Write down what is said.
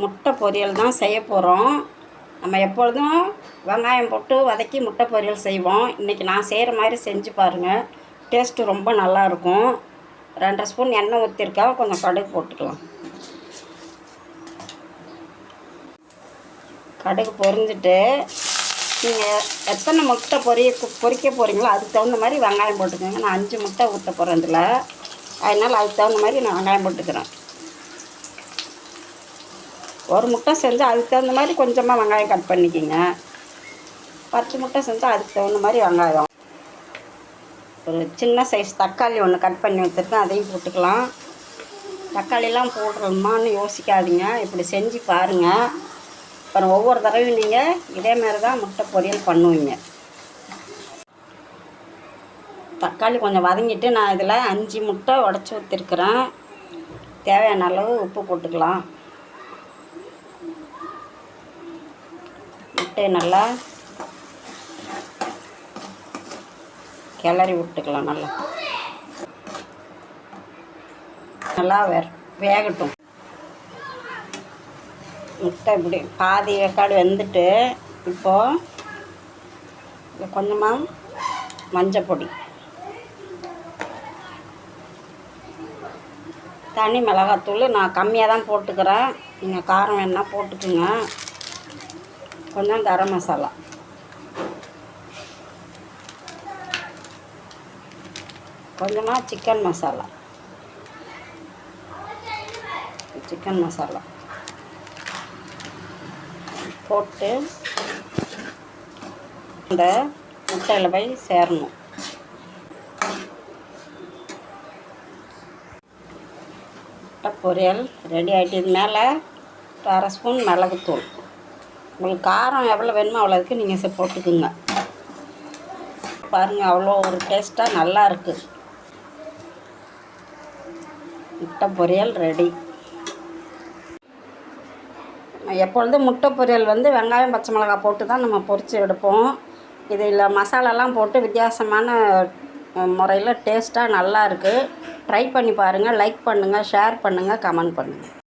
முட்டை பொரியல் தான் செய்ய போகிறோம். நம்ம எப்பொழுதும் வெங்காயம் போட்டு வதக்கி முட்டை பொரியல் செய்வோம். இன்றைக்கி நான் செய்கிற மாதிரி செஞ்சு பாருங்கள். டேஸ்ட்டு ரொம்ப நல்லாயிருக்கும். 2 ஸ்பூன் எண்ணெய் ஊற்றிருக்கா, கொஞ்சம் கடுகு போட்டுக்கலாம். கடுகு பொரிஞ்சிட்டு நீங்கள் எத்தனை முட்டை பொரிக்க போகிறீங்களோ அதுக்கு தகுந்த மாதிரி வெங்காயம் போட்டுக்கோங்க. நான் 5 முட்டை ஊற்ற போகிறேன் இதில். அதனால் அதுக்கு தகுந்த மாதிரி நான் வெங்காயம் போட்டுக்கிறேன். ஒரு முட்டை செஞ்சால் அதுக்கு தகுந்த மாதிரி கொஞ்சமாக வெங்காயம் கட் பண்ணிக்கிங்க. 10 முட்டை செஞ்சால் அதுக்கு தகுந்த மாதிரி வெங்காயம். ஒரு சின்ன சைஸ் தக்காளி ஒன்று கட் பண்ணி வச்சுருக்கேன், அதையும் போட்டுக்கலாம். தக்காளிலாம் போடுறோமான்னு யோசிக்காதீங்க, இப்படி செஞ்சு பாருங்கள். அப்புறம் ஒவ்வொரு தடவையும் நீங்கள் இதேமாரி தான் முட்டை பொரியல் பண்ணுவீங்க. தக்காளி கொஞ்சம் வதங்கிட்டு நான் இதில் 5 முட்டை உடச்சி ஊற்றிருக்கிறேன். தேவையான அளவு உப்பு போட்டுக்கலாம். முட்டையை நல்லா கிளறி விட்டுக்கலாம். நல்லா வேகட்டும். முட்டை இப்படி பாதி வேக்காடு வெந்துட்டு இப்போது கொஞ்சமாக மஞ்சள் பொடி, தனி மிளகாத்தூள் நான் கம்மியாக தான் போட்டுக்கிறேன். நீங்கள் காரம் வேணுன்னா போட்டுக்குங்க. கொஞ்சம் கரம் மசாலா, கொஞ்சமாக சிக்கன் மசாலா போட்டு இந்த முட்டையில் போய் சேரணும். முட்டை பொரியல் ரெடி ஆகிட்டு. இது மேலே 1/2 ஸ்பூன் மிளகுத்தூள். உங்களுக்கு காரம் எவ்வளோ வேணுமோ அவ்வளோதுக்கு நீங்கள் போட்டுக்குங்க. பாருங்கள், அவ்வளோ ஒரு டேஸ்ட்டாக நல்லா இருக்குது. முட்டை பொரியல் ரெடி. எப்பொழுதும் முட்டை பொரியல் வெங்காயம் பச்சை மிளகாய் போட்டு தான் நம்ம பொரித்து எடுப்போம். இதில் மசாலாலாம் போட்டு வித்தியாசமான முறையில் டேஸ்ட்டாக நல்லா இருக்குது. ட்ரை பண்ணி பாருங்கள். லைக் பண்ணுங்கள், ஷேர் பண்ணுங்கள், கமெண்ட் பண்ணுங்கள்.